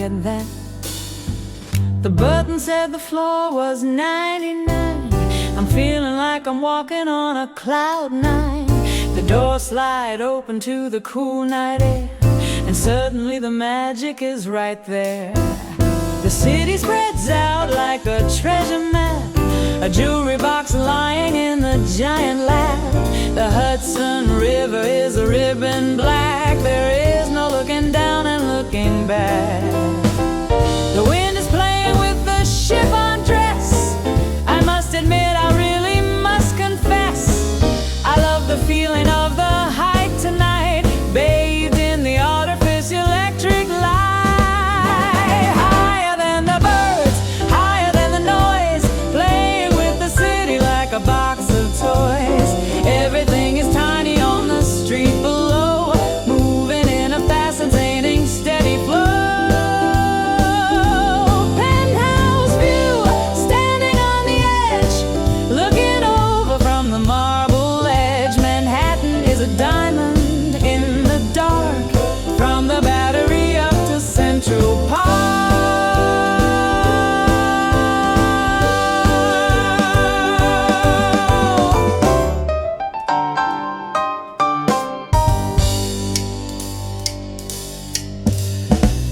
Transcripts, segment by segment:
and then the button said the floor was 99. I'm feeling like I'm walking on a cloud nine. The door slide open to the cool night air, and suddenly the magic is right there. The city spreads out like a treasure map, a jewelry box lying in the giant lap. The Hudson River is a ribbon black. There is no looking down and looking back. The wind is playing with the chiffon dress. I must admit, I really must confess, I love the feeling of the height tonight, bathed in the artificial electric light. Higher than the birds, higher than the noise, playing with the city like a box of toys. Everything is tiny on the street below, moving in a fascinating steady flow. Penthouse view, standing on the edge, looking over from the marble edge. Manhattan is a diamond in the dark, from the Battery up to Central Park.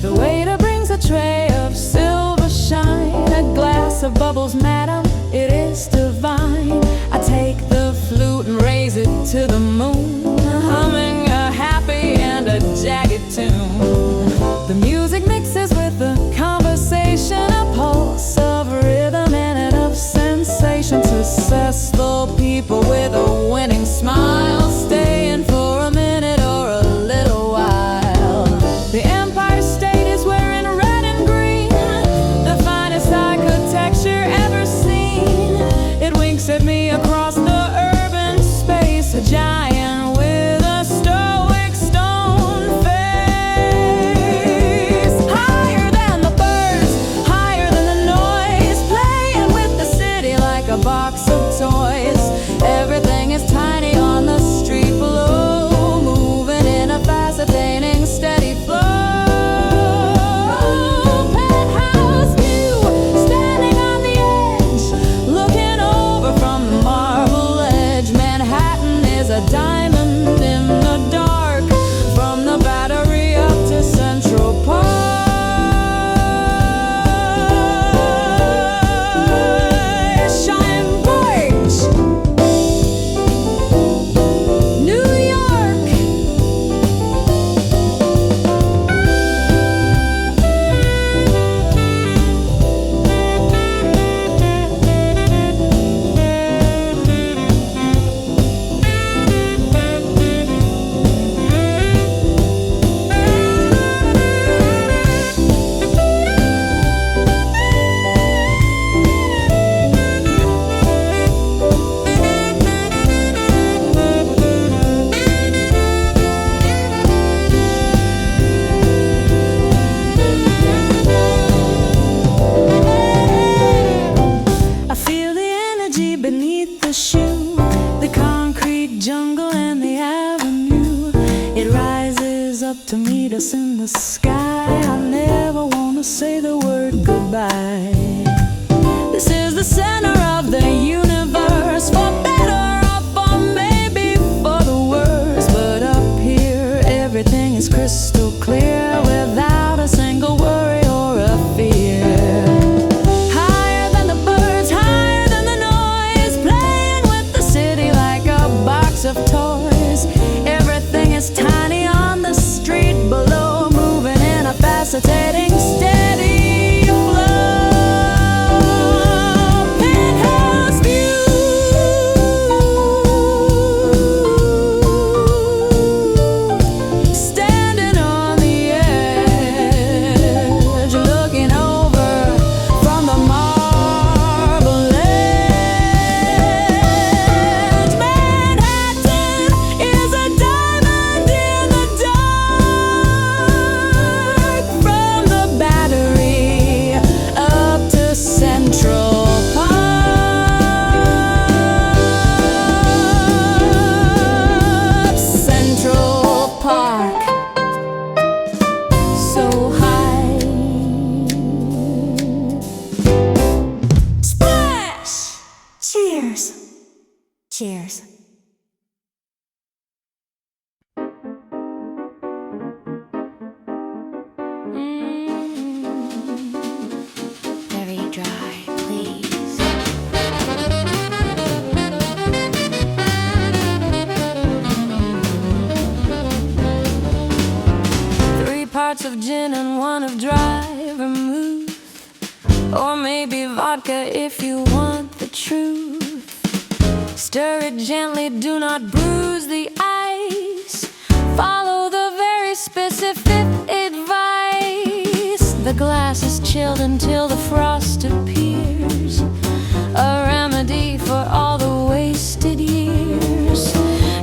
The waiter brings a tray of silver shine, a glass of bubbles, madam, it is divine. I take the flute and raise it to the moon, humming a happy and a jagged tune. The music mixes with the conversation, a pulse of rhythm and it of sensation. Successful people with a winning smile, staying for a minute or a little while. The Empire State is wearing red and green, the finest architecture ever seen. It winks at me across the urban space, a giant with a stoic stone face. Higher than the birds, higher than the noise, playing with the city like a box of toys. Everything is tiny on the street below, moving in a fascinating steady flow. Penthouse view, standing on the edge, looking over from the marble edge. Manhattan is a diamond in the dark, from the Battery up to Central Park. Shine bright, New York. I feel the energy beneath the shoe, the concrete jungle and the avenue. It rises up to meet us in the sky. I never want to say the word goodbye. This is the center of the universe, for better or for maybe for the worse. But up here everything is crystal clear, without a single worry or a fear. Higher than the birds, higher than the noise, playing with the city like a box of toys. Everything is tiny on the street below, moving in a fascinating steady flow. Penthouse Cheers. Very dry, please. 3 parts of gin and 1 of dry vermouth, or maybe vodka if you want the truth. Stir it gently, do not bruise the ice. Follow the very specific advice. The glass is chilled until the frost appears, a remedy for all the wasted years.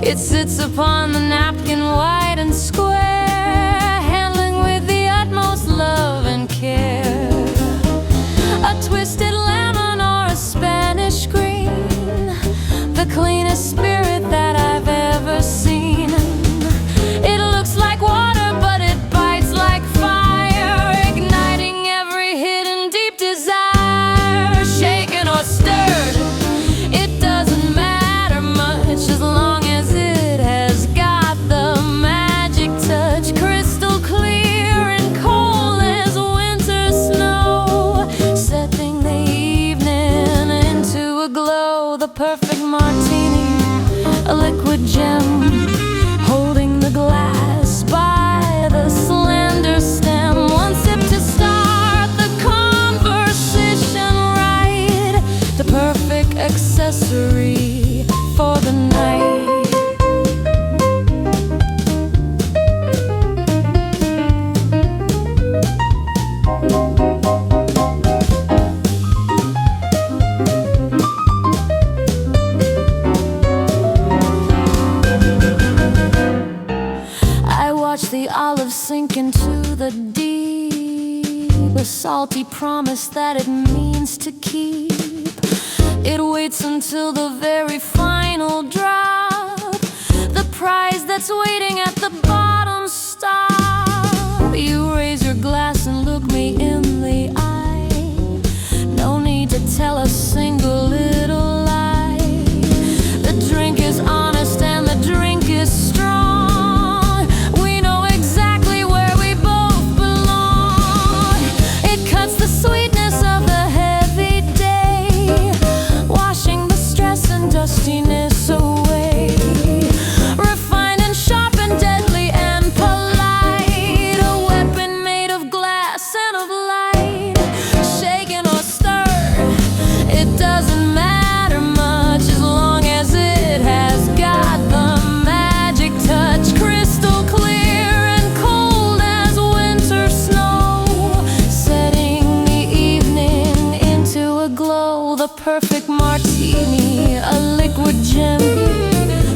It sits upon the napkin white and square, handling with the utmost love and care. A twisted lemon or a Spanish green, the cleanest spirit that I've ever seen. It looks like water, but it bites like fire, igniting every hidden deep desire. Shaken or stirred, it doesn't matter much, as long as it has got the magic touch. Crystal clear and cold as winter snow, setting the evening into a glow. The perfect martini, a liquid gem, holding the glass by the slender stem. 1 sip to start the conversation right, the perfect accessory for the night. The olives sink into the deep, a salty promise that it means to keep. It waits until the very final drop, the prize that's waiting at the bottom stop. You raise your glass and look me in the eye, no need to tell a single little lie. The drink is honest and the drink is strong. Sweetness of the heavy day, washing the stress and dustiness away. Refined and sharp and deadly and polite, a weapon made of glass and of light. Shaken or stirred, it doesn't matter much, as long as it has got the magic touch. Crystal clear and cold as winter snow, setting a glow. The perfect martini, a liquid gem,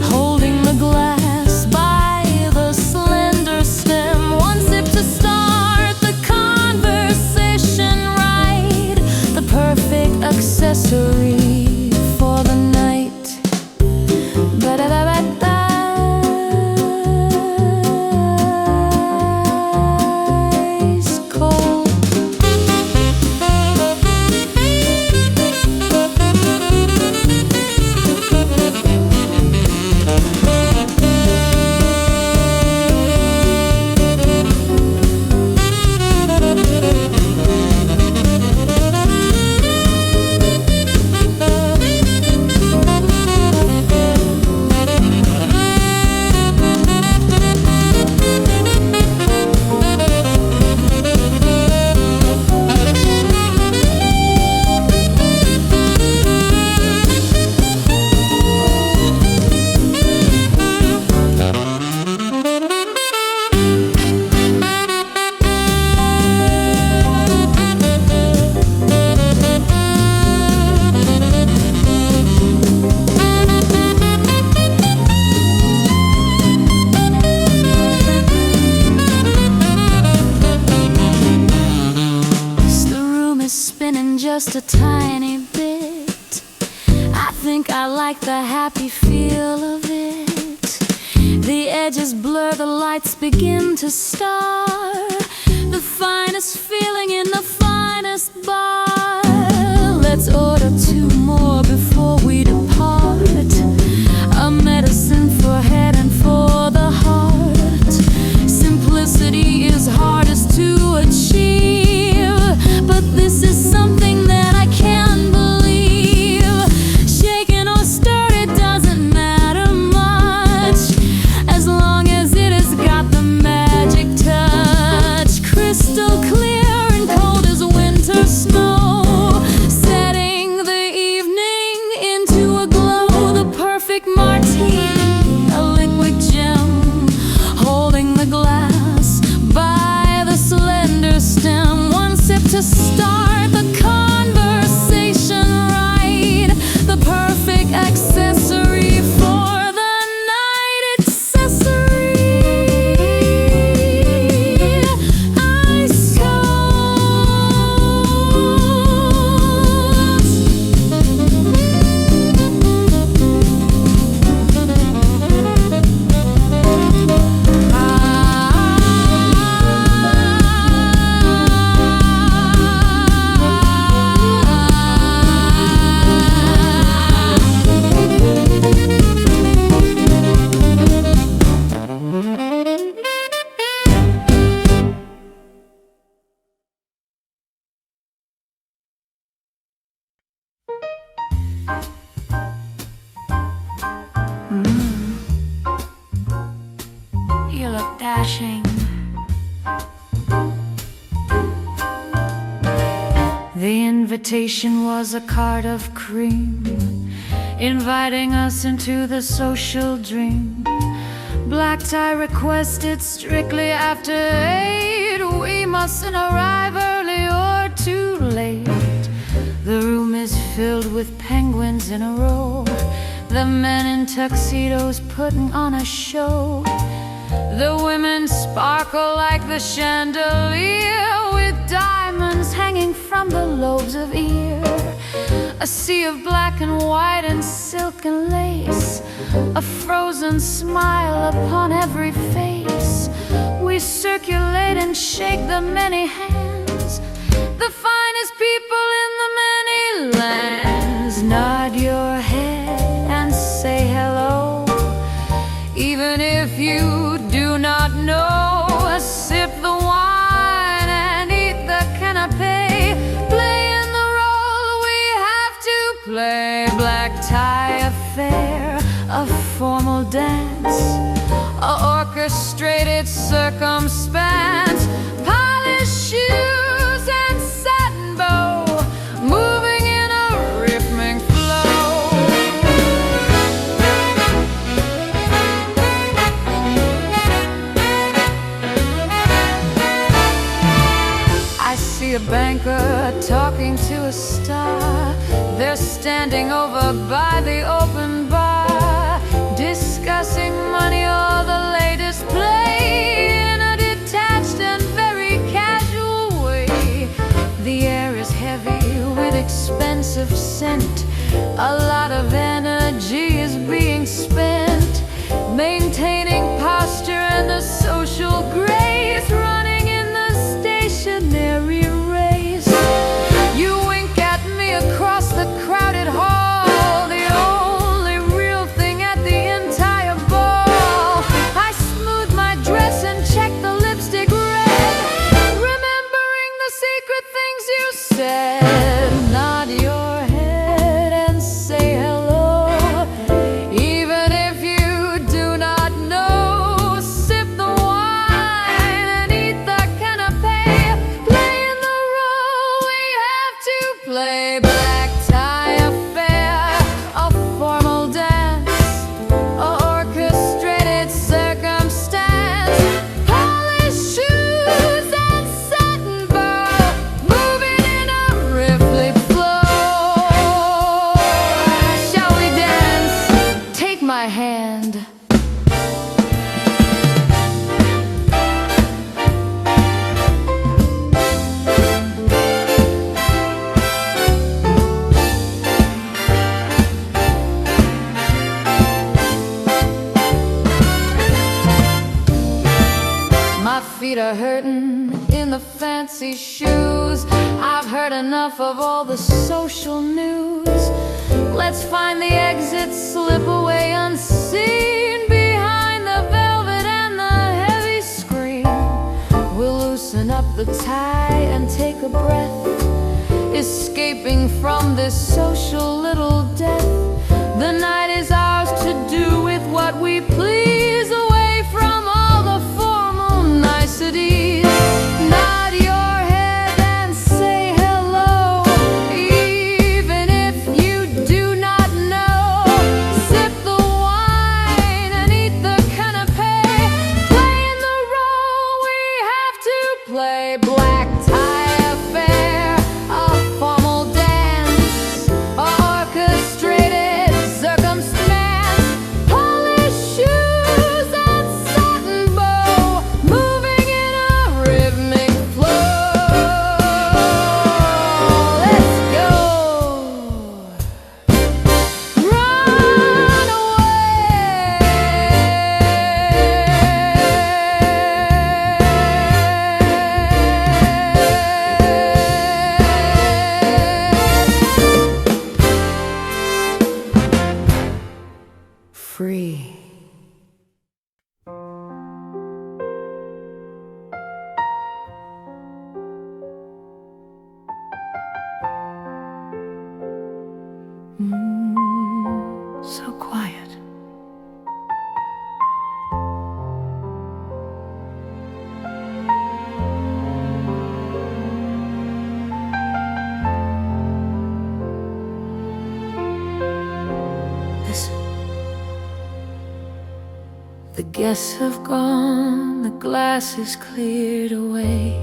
holding the glass by the slender stem. 1 sip to start the conversation right, the perfect accessory for the night. Ba-da-da-ba-da. Ice cold. Just a tiny bit. I think I like the happy feel of it. The edges blur, the lights begin to star. The finest feeling in the finest bar. Let's order 2 more before we depart. invitation was a card of cream, inviting us into the social dream. Black tie requested strictly after 8. We mustn't arrive early or too late. The room is filled with penguins in a row, the men in tuxedos putting on a show. The women sparkle like the chandelier, with diamonds hanging from the lobes of ear. A sea of black and white and silk and lace, a frozen smile upon every face. We circulate and shake the many hands, the finest people in the many lands. Nod your head and say hello, even if you do not know. Sip the wine and eat the canapé, playing the role we have to play. Black tie affair, a formal dance, a orchestrated circumstance. Polished shoes and satin bow, moving in a rhythmic flow. I see a banker talking to a star. They're standing over by the open bar, discussing money or the latest play in a detached and very casual way. The air is heavy with expensive scent, a lot of energy is being spent, maintaining posture and the social grace, running in the stationary race. You wink at me across the crowded hall, the only real thing at the entire ball. I smooth my dress and check the lipstick red, remembering the secret things you said. Nod your head and say hello, even if you do not know. Sip the wine and eat the canapé, playing the role we have to play. Black tie affair, a formal dance, a orchestrated circumstance. Polished shoes and satin bow, moving in a rhythmic flow. Shall we dance? Take my hand. My feet are hurting in the fancy shoes. I've heard enough of all the social news. Let's find the exit, slip away unseen behind the velvet and the heavy screen. We'll loosen up the tie and take a breath, escaping from this social little death. The night is ours to do with what we please, away from all the formal niceties. Nod your head and say hello, even if you do not know. Sip the wine and eat the canapé, playing the role we have to play. Black tie affair, a formal dance, orchestrated circumstance. Polished shoes and satin bow, moving in a rhythmic flow. Let's go. Run free. So quiet. eyes. The guests have gone, the glass is cleared away.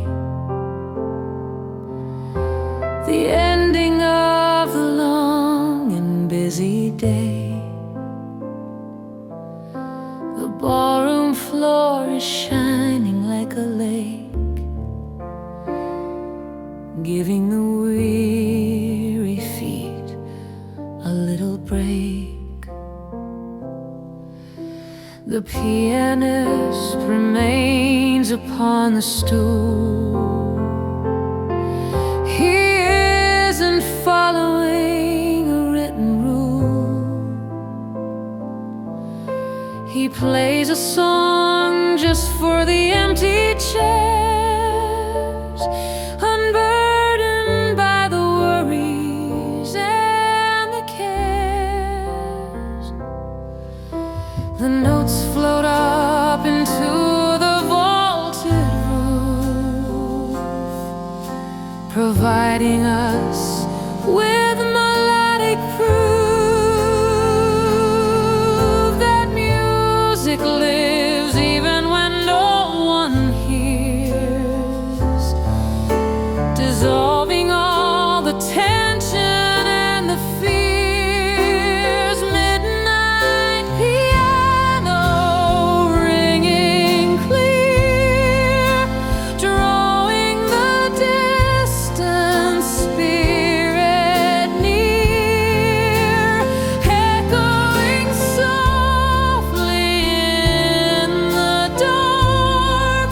The ending of the long and busy day. The ballroom floor is shining like a lake, giving the weary feet a little break. The pianist remains upon the stool. He isn't following a written rule. He plays a song just for the empty chairs, unburdened by the worries and the cares. The notes float up into the vaulted roof, providing us with melodic proof that music lives even when no one hears, dissolving all the tension and the fears. Midnight piano ringing clear, drawing the distant spirit near, echoing softly in the dark,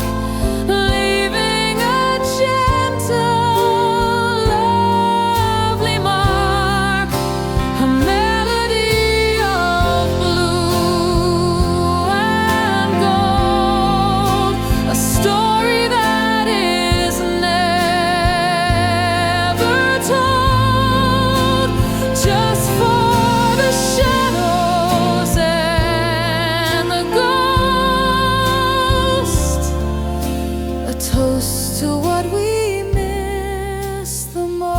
leaving a gentle, lovely mark, a melody of blue and gold, a story that is never told, just for the shadows and the ghost, a toast to what we miss the most.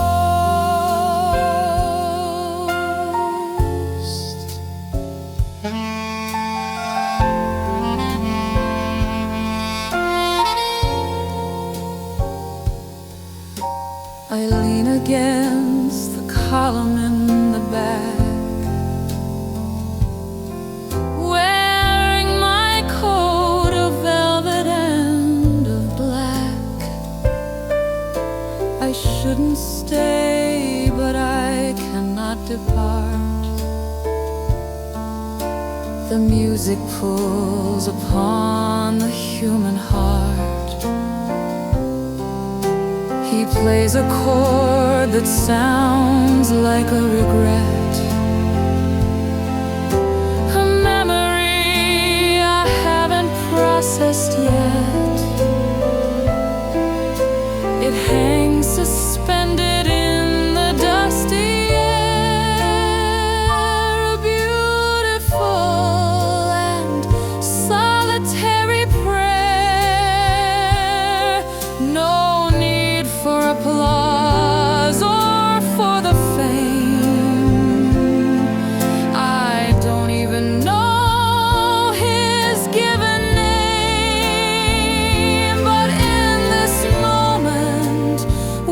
I lean against the column in the back, wearing my coat of velvet and of black. I shouldn't stay, but I cannot depart. The music pulls upon the human heart. He plays a chord that sounds like a regret, a memory I haven't processed yet. It hangs suspended in the dusty air, a beautiful and solitary prayer. No need for applause or for the fame. I don't even know his given name, but in this moment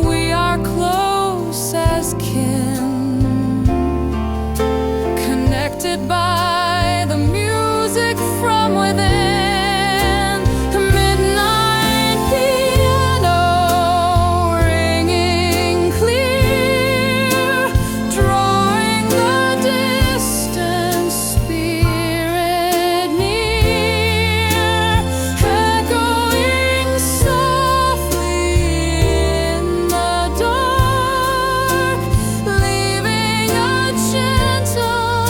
we are close as kin, connected by the music from within. The midnight piano ringing clear, drawing the distant spirit near, echoing softly in the dark, leaving a gentle,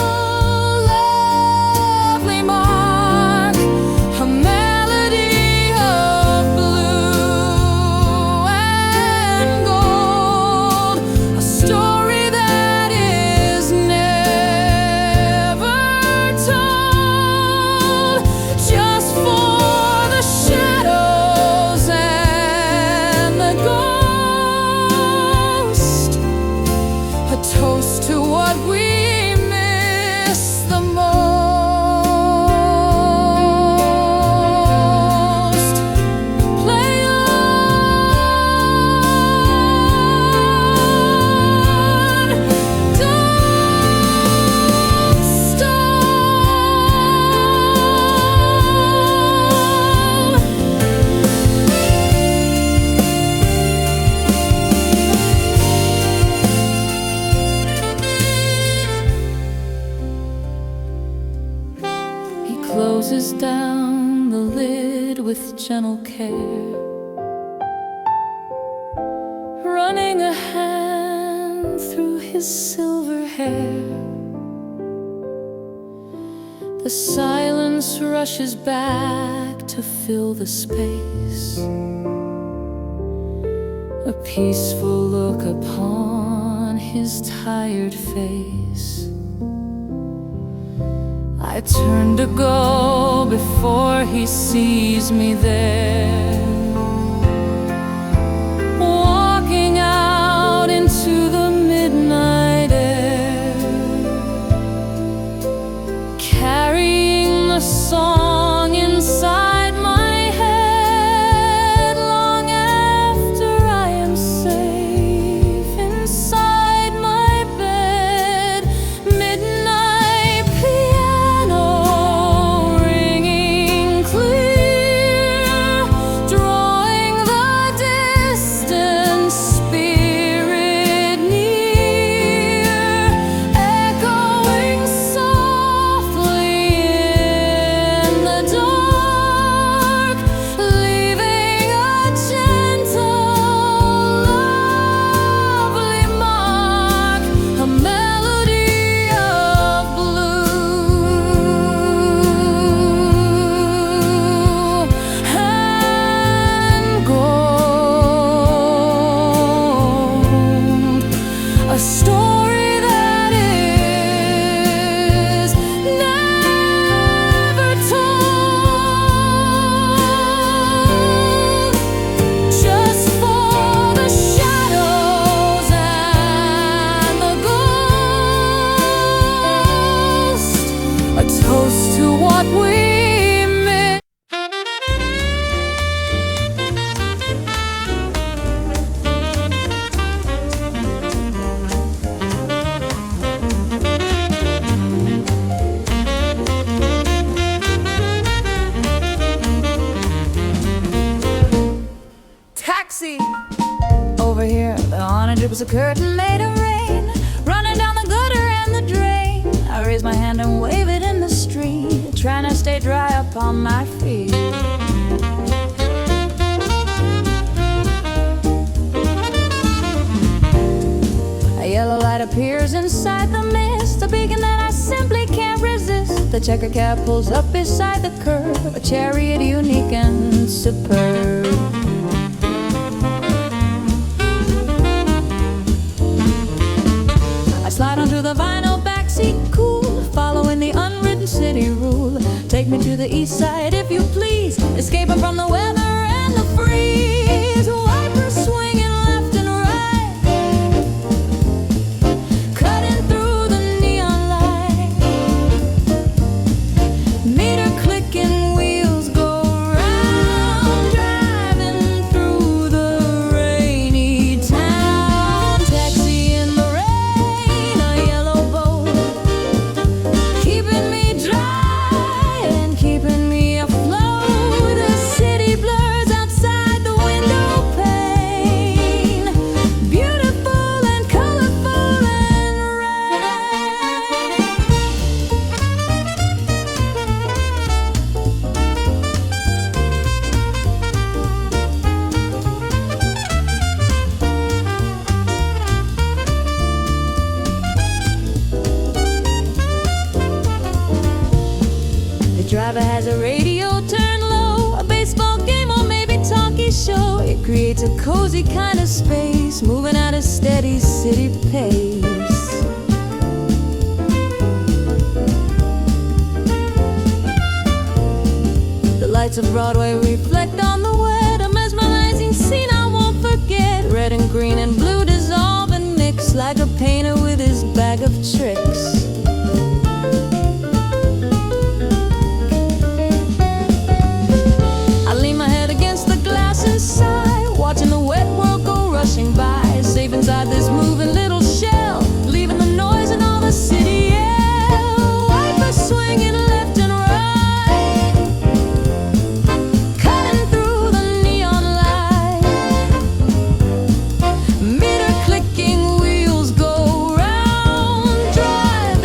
closes down the lid with gentle care, running a hand through his silver hair. The silence rushes back to fill the space, a peaceful look upon his tired face. I turn to go before he sees me there, walking out into the midnight air, carrying the song inside my head. Long after I am safe inside my bed, midnight piano ringing clear, drawing the distant spirit near, echoing softly in the dark, leaving a gentle, lovely mark, a melody of blue and gold, a story that is never told, just for the shadows and the ghost, a toast to what we missed. Taxi! Over here, the awning drips a curtain made of rain, running down the gutter and the drain. I raise my hand and wave it in the street, trying to stay dry upon my feet. A yellow light appears inside the mist, a beacon that I simply can't resist. The checker cab pulls up beside the curb, a chariot unique and superb. I slide onto the vinyl backseat, cool, following the unwritten city rule. Take me to the east side if you please, escaping from the weather and the freeze. Wipers swinging left and right, cutting through the neon light. Meter clicking, wheels go round, driving through the rainy town. Taxi in the rain, a yellow boat, keeping me dry and keeping me afloat. The city blurs outside the window pane, beautiful and colorful and red. The driver has a radio turned low, a baseball game or maybe talkie show. It creates a cozy kind of space, moving at a steady city pace. The lights of Broadway reflect on the wet, a mesmerizing scene I won't forget. Red and green and blue dissolve and mix like a painter with his bag of tricks. I lean my head against the glass and sigh, watching the wet world go rushing by, safe inside this moving little shell, leaving the noise and all the city yell. Wipers swinging left and right, cutting through the neon light. Meter clicking, wheels go round, driving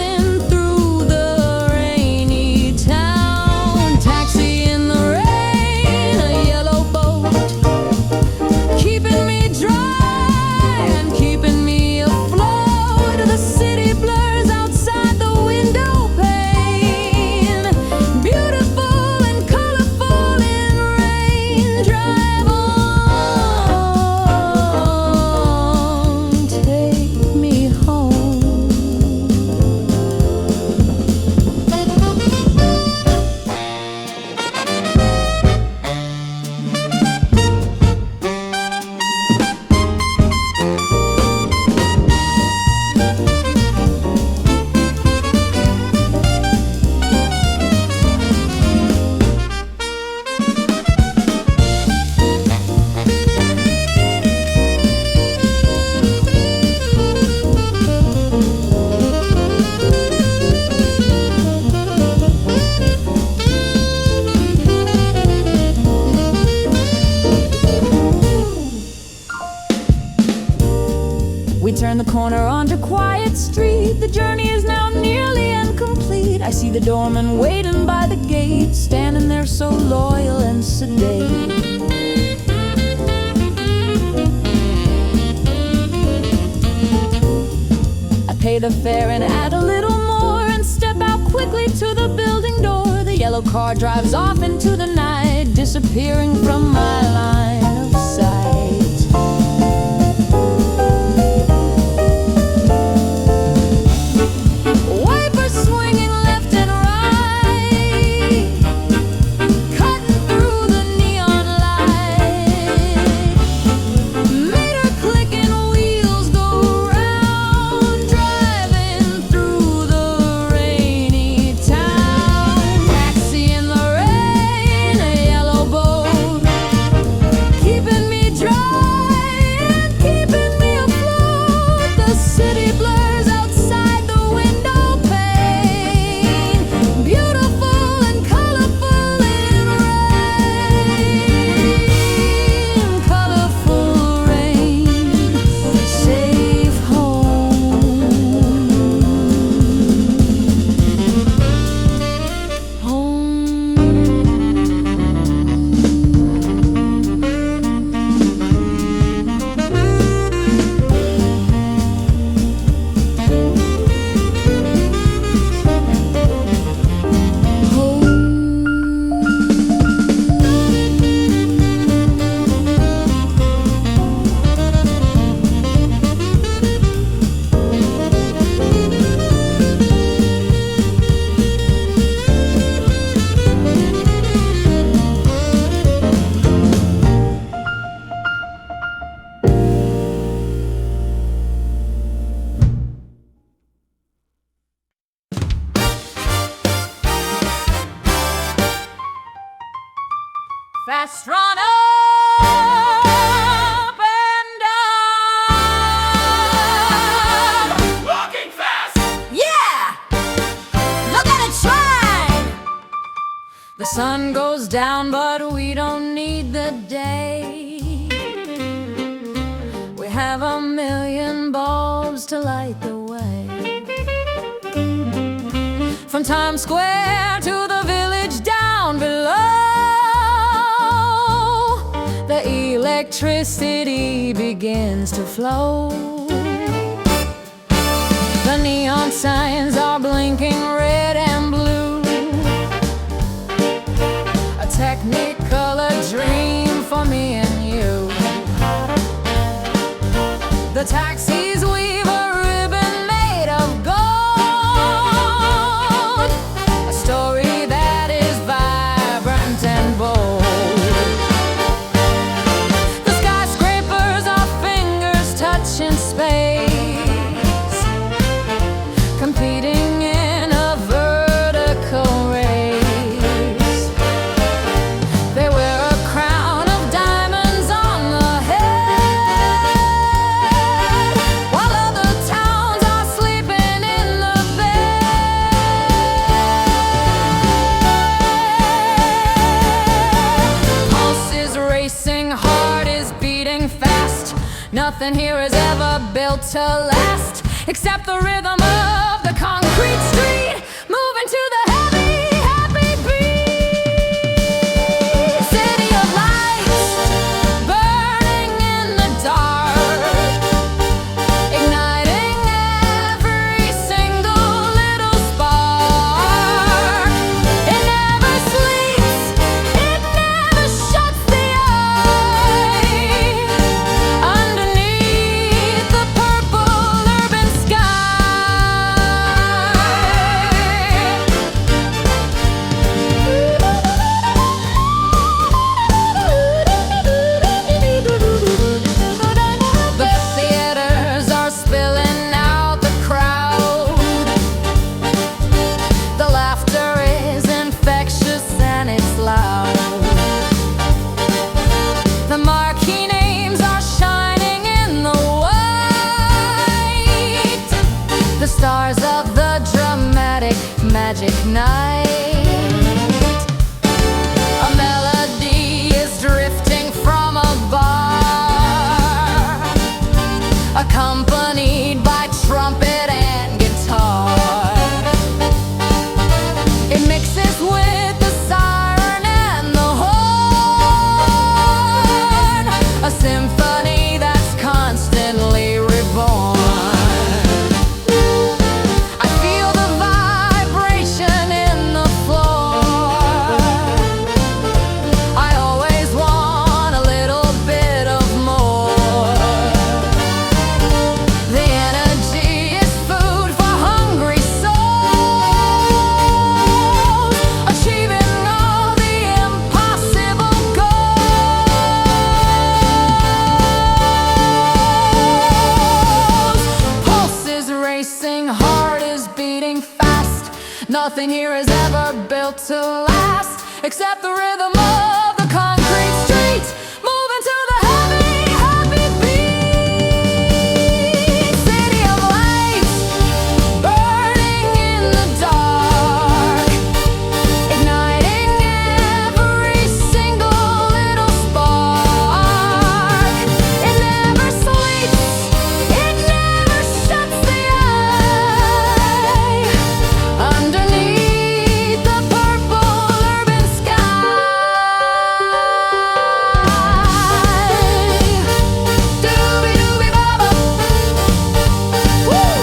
the corner onto quiet street. The journey is now nearly incomplete. I see the doorman waiting by the gate, standing there so loyal and sedate. I pay the fare and add a little more, and step out quickly to the building door. The yellow car drives off into the night, disappearing from my line of sight. Wipers swinging left and right, cutting through the neon light. Meter clicking, wheels go round, driving through the rainy town. Taxi in the rain, a yellow boat, keeping me dry and keeping me afloat. The city blurs outside the window pane, beautiful and colorful in rain. Colorful rain, safe home. Fast run up and down. Walking fast! Yeah! Look at it shine! The sun goes down, but we don't need the day. We have a million bulbs to light the way. From Times Square to the village down below, the electricity begins to flow. The neon signs are blinking red and blue, a technicolor dream for me and you. The taxis weave a ribbon made of gold, a story that is vibrant and bold. In space, competing in a vertical race. They wear a crown of diamonds on the head, while other towns are sleeping in the bed. Pulse is racing, heart is beating fast. Nothing here is ever built to last, except the rhythm of the concrete street, moving to the heavy, happy beat. City of lights, burning in the dark, igniting every single little spark. It never sleeps, it never shuts the eye. Underneath the purple urban The theaters are spilling out the crowd. The laughter is infectious and it's loud. The marquee names are shining in the white, the stars of the dramatic magic night. A melody is drifting from a bar, accompanied Nothing here is ever built to last, except the rhythm of the concrete streets, moving to the heavy, happy beat. City of lights, burning in the dark, igniting every single little spark. It never sleeps, it never shuts the eye. Underneath the purple urban sky, doobie-doobie-baba, woo!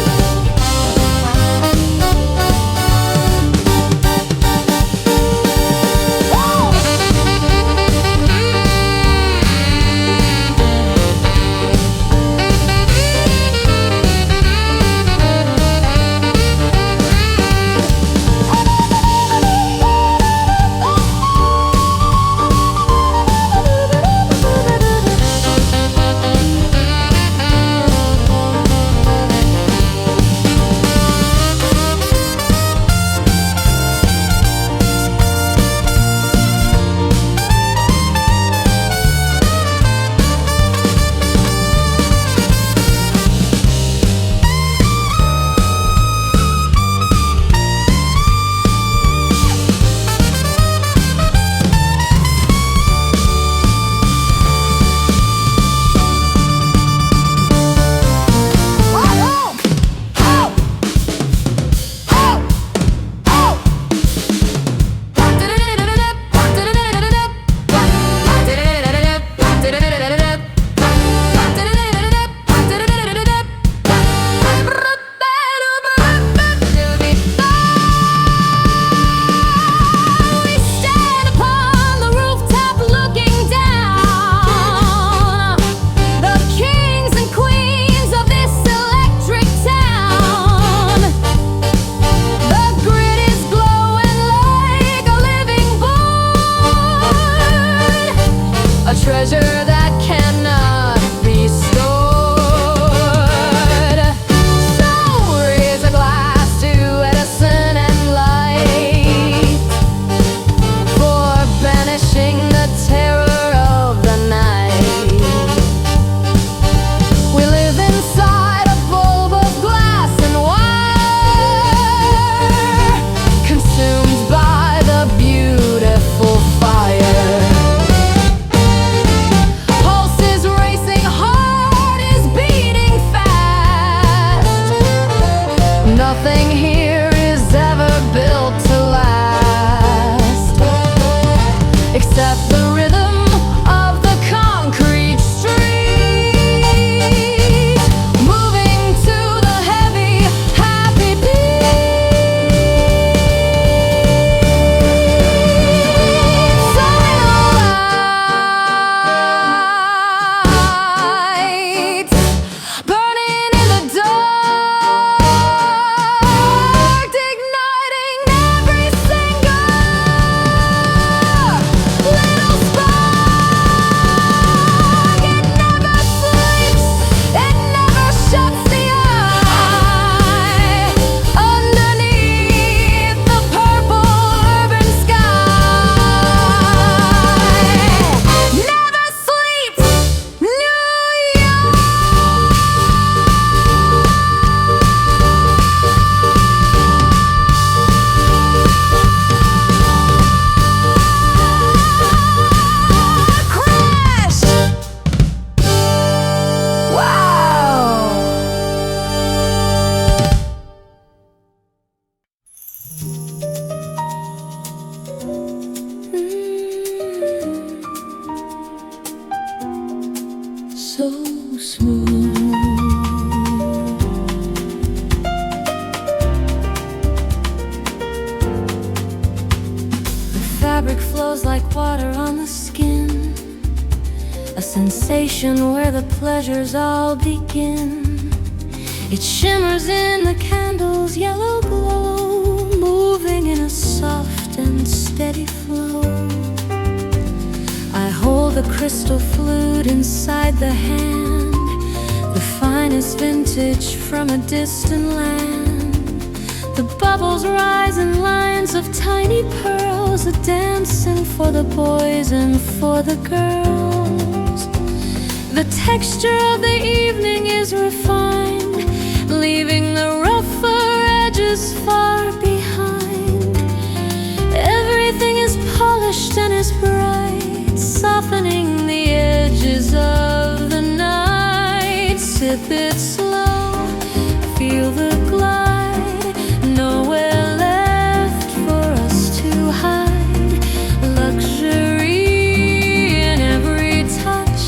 We stand upon the rooftop looking down, the kings and queens of this electric town. The grid is glowing like a living board, a treasure that cannot be stored. So raise a glass to Edison and light, for banishing the terror of the night. We live inside a bulb of glass and wire, consumed by the beautiful fire. Pulse is racing, heart is beating fast. Nothing here is ever built to last, except the rhythm of the concrete street, moving to the heavy, happy beat. Lights burning in the dark, igniting every single little spark. It never sleeps, it never shuts the eye. Underneath the purple urban sky, never sleeps, New York. Crash! Wow! So smooth. The fabric flows like water on the skin, a sensation where the pleasures all begin. It shimmers in the candle's yellow glow, moving in a soft and steady flow. I hold the crystal flute inside the hand, the finest vintage from a distant land. The bubbles rise and strings of tiny pearls, a dancing for the boys and for the girls. The texture of the evening is refined, leaving the rougher edges far behind. Everything is polished and is bright, softening the edges of the night. Sip it slow, feel the glide, nowhere left for us to hide. Luxury in every touch,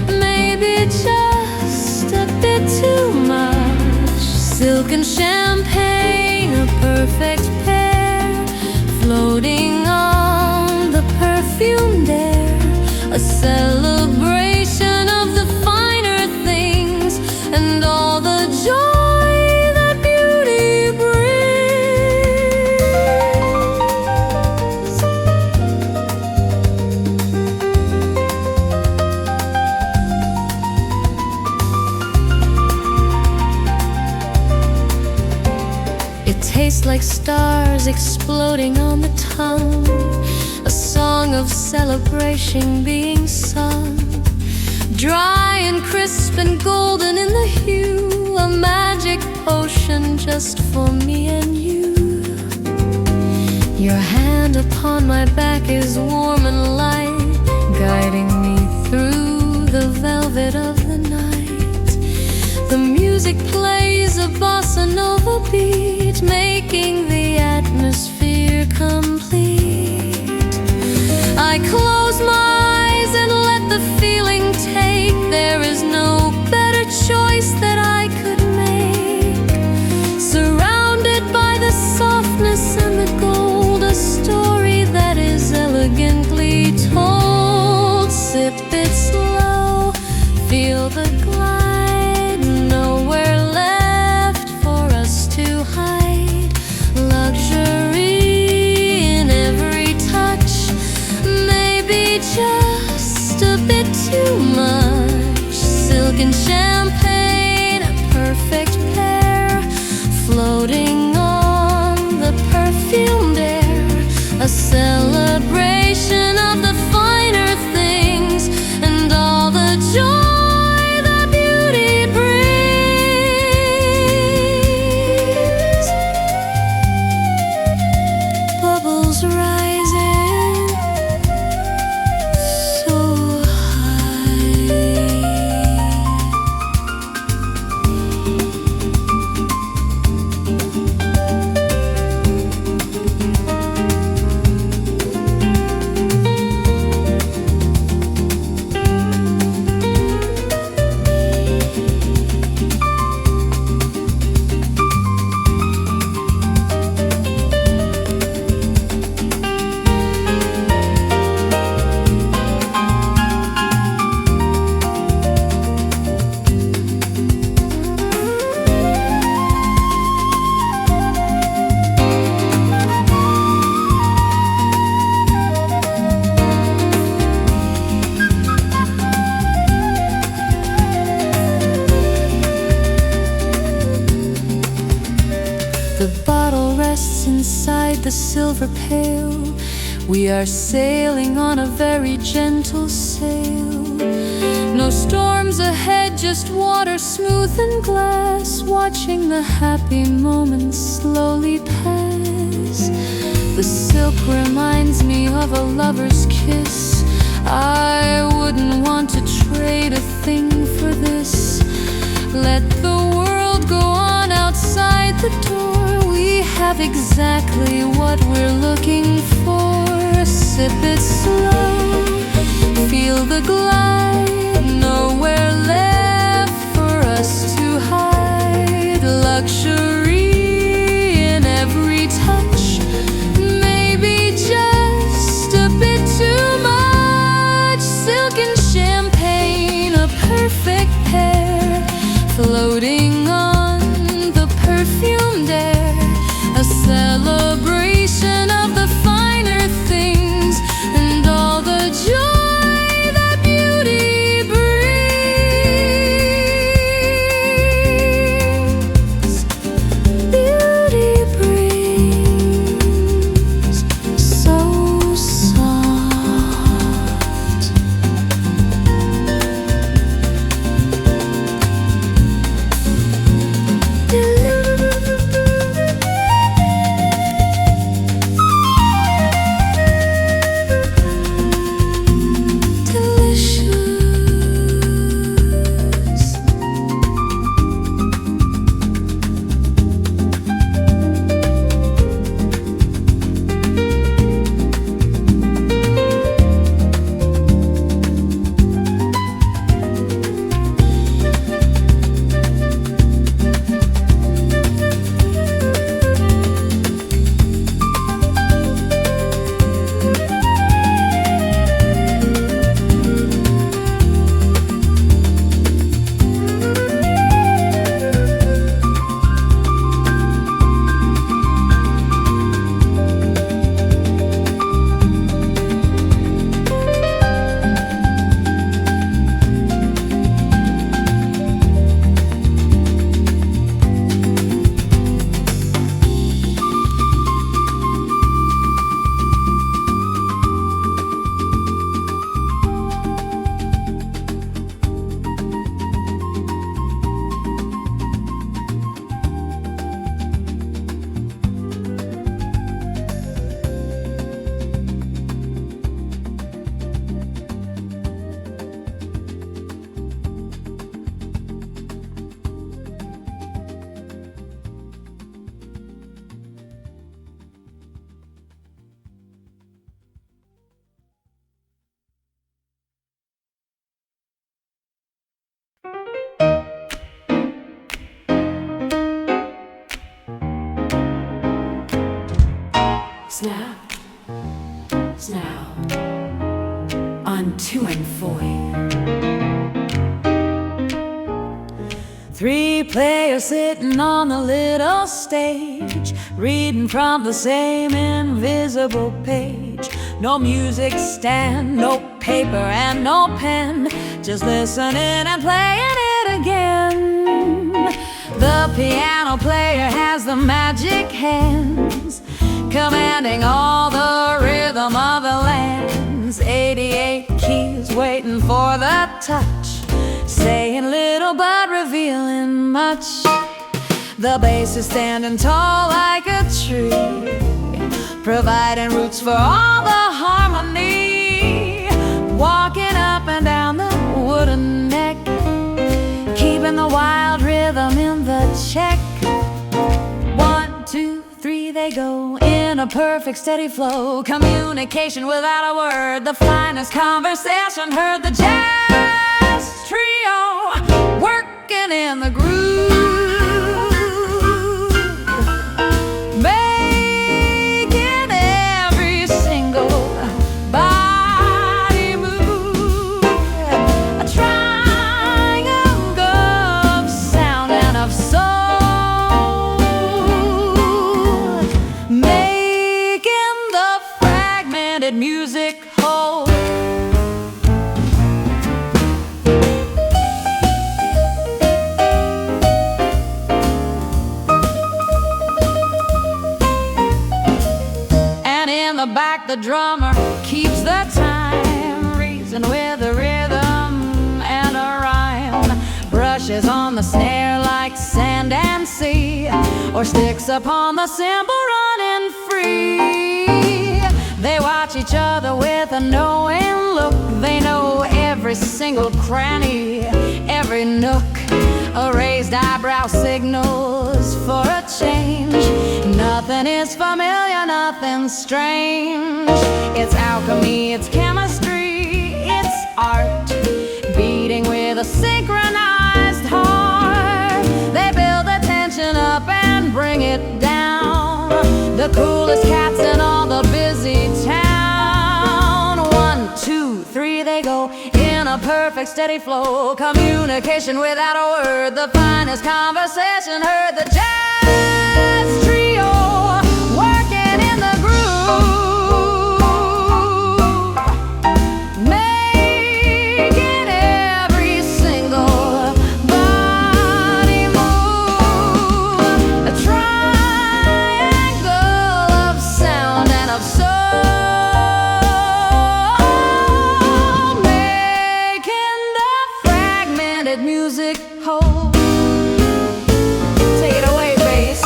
maybe just a bit too much. Silk and champagne, a perfect pair, floating on the perfumed air. A celebration of the finer things and all the joy that beauty brings. It tastes like stars exploding on the tongue, a song of celebration being sung. Dry and crisp and golden in the hue, a magic potion just for me and you. Your hand upon my back is warm and light, guiding me through the velvet of the night. The music plays a bossa nova beat, making the atmosphere complete. I close my eyes and let the feeling take. There is no better choice that I could make. Surrounded by the softness and the gold, a story that is elegantly told. Sip it slow, feel the glide, nowhere left for us to hide. Luxury in every touch, maybe just a bit too much. Silk and champagne, a perfect pair, floating on the perfumed air. A celebration of the finer things and all the joy that beauty brings. Bubbles rising so high. The bottle rests inside the silver pail. We are sailing on a very gentle sail. No storms ahead, just water smooth and glass, watching the happy moments slowly pass. The silk reminds me of a lover's kiss. I wouldn't want to trade a thing for this. Let the world go on outside the door. We have exactly what we're looking for. Sip it slow, feel the glide, nowhere left for us to hide. Luxury in every touch, maybe just a bit too much. Silk and champagne, a perfect pair, floating on the perfumed air. A celebration of the finer things and all the joy that beauty brings. Beauty brings. snap, snap, on 2 and 4. 3 players sitting on the little stage, reading from the same invisible page. No music stand, no paper and no pen, just listening and playing it again. The piano player has the magic hands, commanding all the rhythm of the lands. 88 keys waiting for the touch, saying little but revealing much. The bass is standing tall like a tree, providing roots for all the harmony. Walking up and down the wooden neck, keeping the wild rhythm in the check. 1, 2, 3 they go in a perfect steady flow. Communication without a word, the finest conversation heard. The jazz trio working in the groove, making every single body move. A triangle of sound and of soul, making the fragmented music whole. Back the drummer keeps the time, reason with a rhythm and a rhyme. Brushes on the snare like sand and sea, or sticks upon the cymbal running free. They watch each other with a knowing look. They know every single cranny, every nook. A raised eyebrow signals for a change. Nothing is familiar, nothing strange. It's alchemy, it's chemistry, it's art, beating with a synchronized heart. They build the tension up and bring it down, the coolest cats in all the busy town. 1, 2, 3 they go in a perfect steady flow. Communication without a word, the finest conversation heard. The jazz trio working in the groove, making every single body move. A triangle of sound and of soul, music whole. Take it away, bass.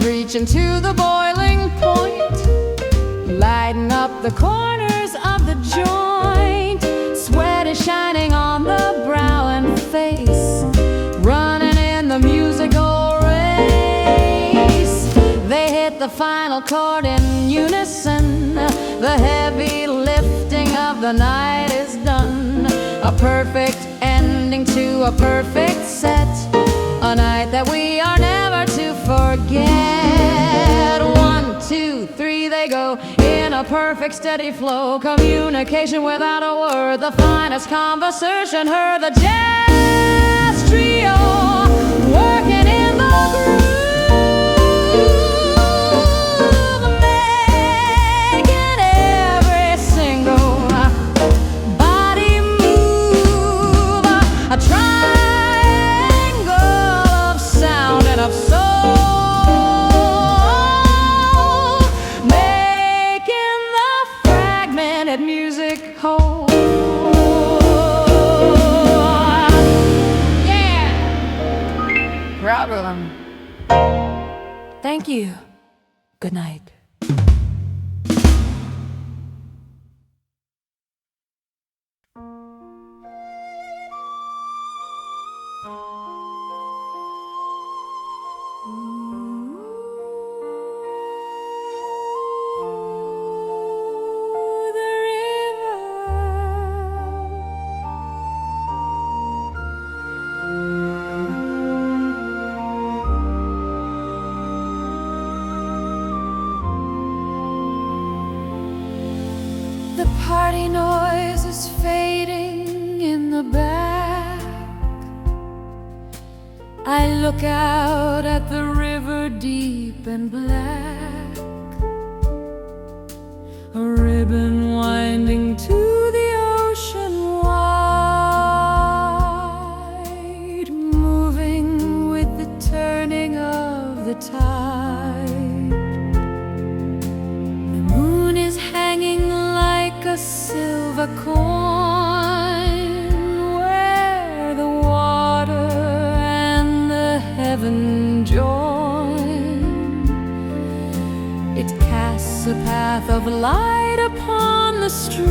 Reaching to the boiling point, lighting up the corners of the joint. Sweat is shining on the brow and face, running in the musical race. They hit the final chord in unison, the heavy lifting of the night is done. A perfect ending to a perfect set, a night that we are never to forget. 1, 2, 3 they go in a perfect steady flow. Communication without a word, the finest conversation heard. The jazz trio working in the groove, making every single body move. A triangle of sound and of soul, music whole. Yeah, proud of them. Good night. The party noise is fading in the back. I look out at the river deep and black, a ribbon winding to the ocean wide, moving with the turning of the tide. The moon is hanging like a silver coin, where the water and the heaven join. It casts a path of light upon the stream,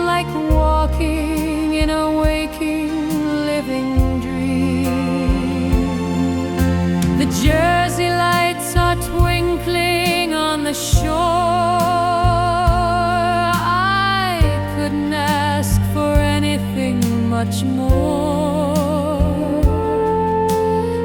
like walking in a waking, living dream. The Jersey lights are twinkling on the shore. I couldn't ask for anything much more.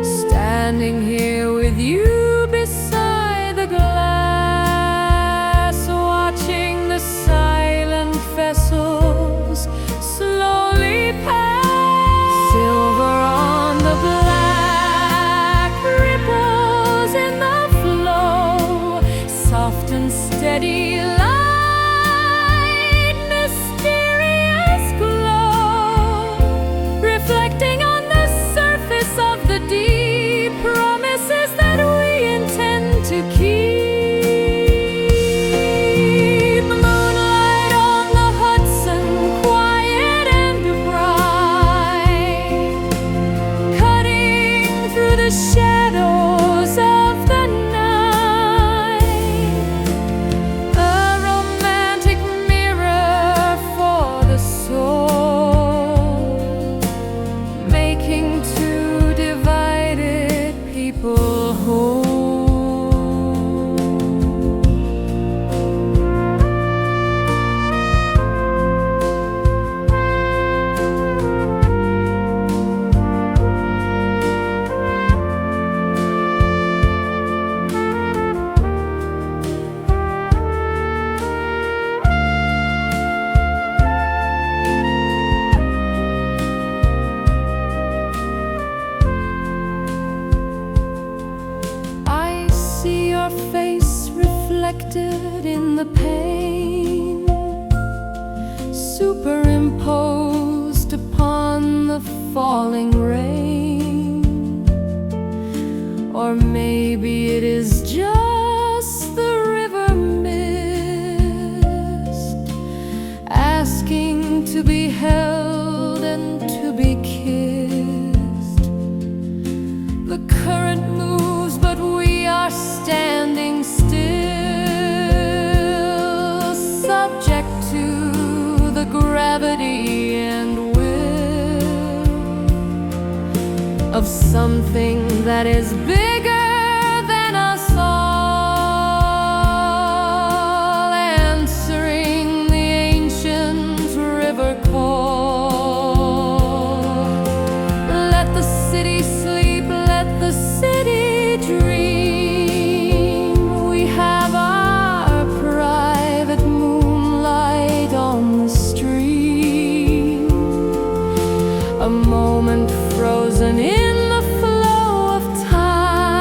Standing here with you beside the glass, watching the silent vessels slowly pass. Silver on the black, ripples in the flow, soft and steady light, mysterious glow, reflecting on the surface of the deep, promises that we intend to keep. Moonlight on the Hudson, quiet and bright, cutting through the shadows of the night, a romantic mirror for the soul, making two divided people whole. I see your face reflected in the pane, superimposed upon the falling rain. Or maybe it is just the river mist, asking to be held and to be kissed. The current moves, but we are standing still, subject to the gravity and will of something that is bigger than us all, answering the ancient river call. Let the city sleep, let the city dream. We have our private moonlight on the stream, a moment frozen in the flow of time.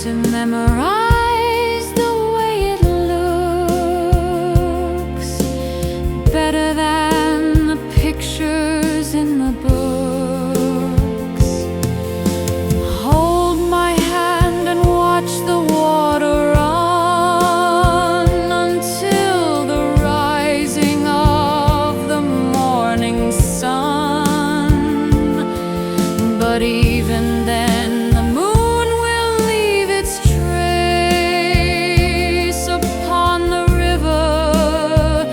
to memorize the way it looks, better than the pictures in the books. Hold my hand and watch the water run until the rising of the morning sun. But even then, the moon will leave its trace upon the river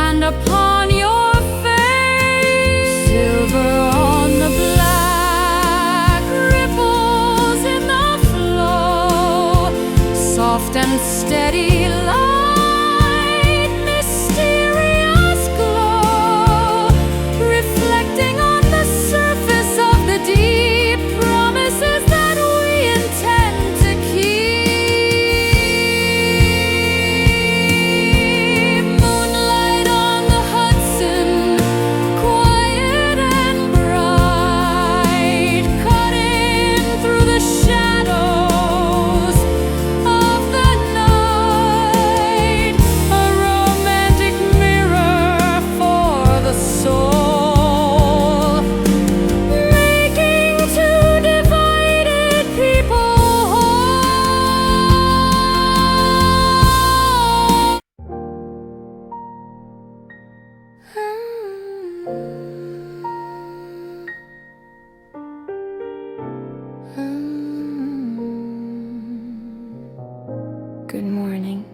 and upon your face. Silver on the black, ripples in the flow, soft and steady light, mysterious glow, reflecting on the surface of the deep, promises that we intend to keep. Moonlight on the Hudson, quiet and bright, cutting through the shadows of the night, a romantic mirror for the soul, making two divided people Good morning.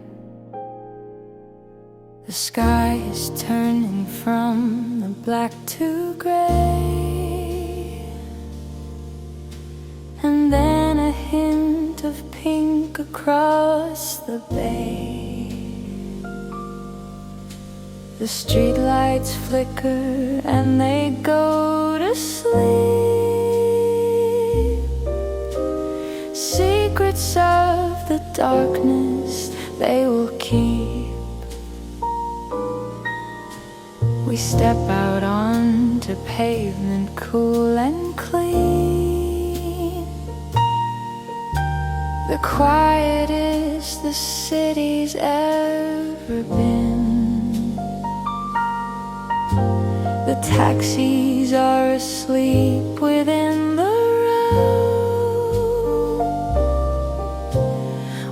The sky is turning from the black to gray, and then a hint of pink across the bay. The streetlights flicker and they go to sleep. Secrets of the darkness they will keep. We step out onto pavement cool and clean, the quietest the city's ever been. The taxis are asleep within the road,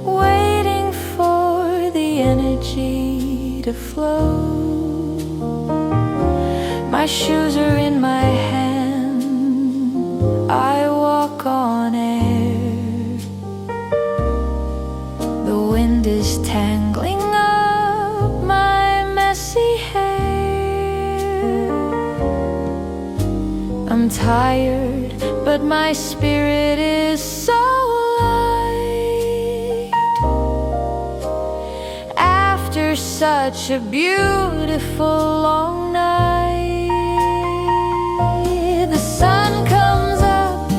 waiting for the energy to flow. My shoes are in my hand, I walk on air. The wind is tangling up my messy hair. I'm tired, but my spirit is so light. After such a beautiful long night, the sun comes up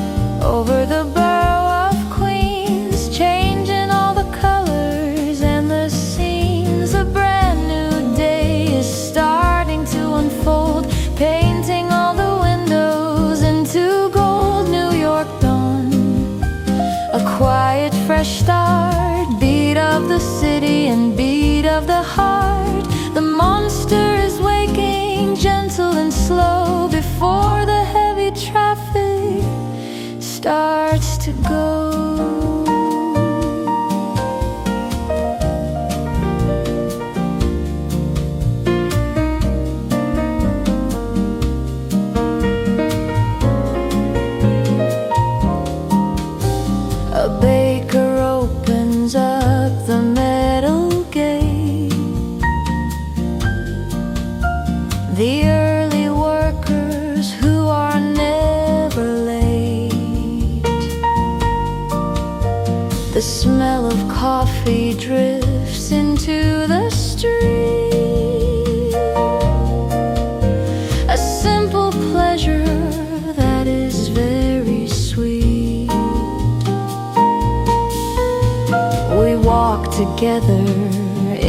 over the borough of Queens, changing all the colors and the scenes. A brand new day is starting to unfold, painting all the windows into gold. New York dawn, a quiet fresh start, beat of the city and beat of the heart. The monster is waking, gentle and slow, before the heavy traffic starts to go. A baker opens up the metal gate. The early workers who are never late. The smell of coffee drifts into the street. A simple pleasure that is very sweet. We walk together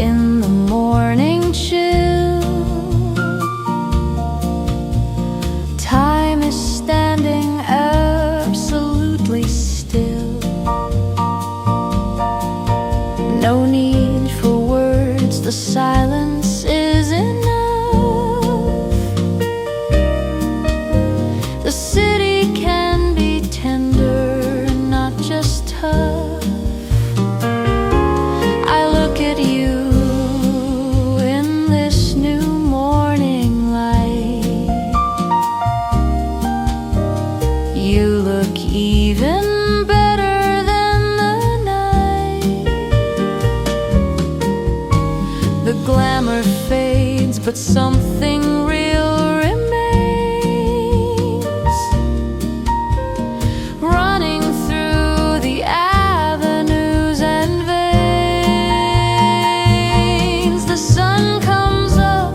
in the morning chill. Time is standing absolutely still. the silence is enough. The city can be tender, not just tough. I look at you in this new morning light. You look even better than the night. The glamour fades, but something real remains. Running through the avenues and veins, the sun comes up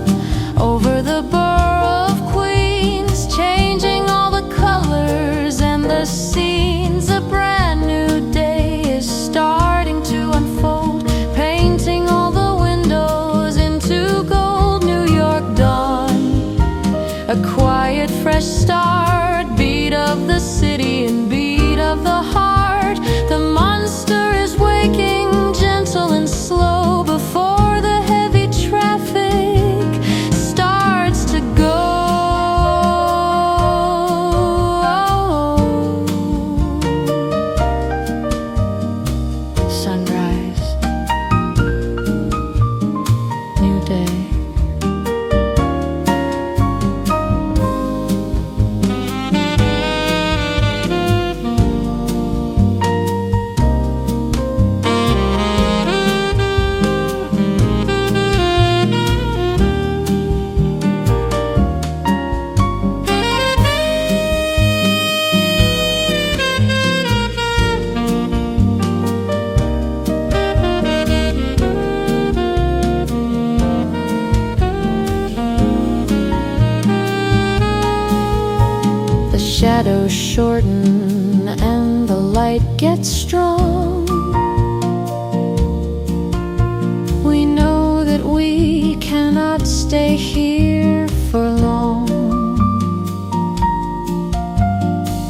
over the borough of Queens, changing all the colors and the scenes. A brand new day is starting to unfold, painting all the windows into gold. New York dawn, a quiet fresh start, beat of the city and beat of the heart. The monster is waking, gentle and slow, before the heavy traffic starts to go. Sunrise, new day. The shadows shorten and the light gets strong. We know that we cannot stay here for long.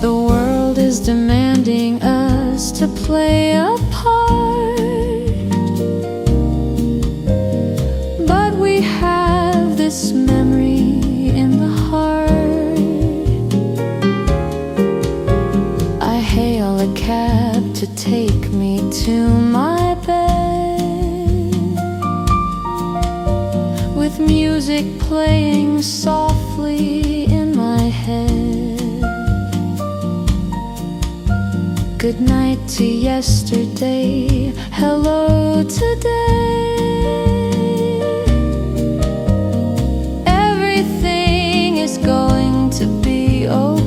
The world is demanding us to play a part, but we have this memory in the heart. I hail a cab to take me to my bed, with music playing softly in my head. Good night to yesterday, hello today. Everything is going to be okay.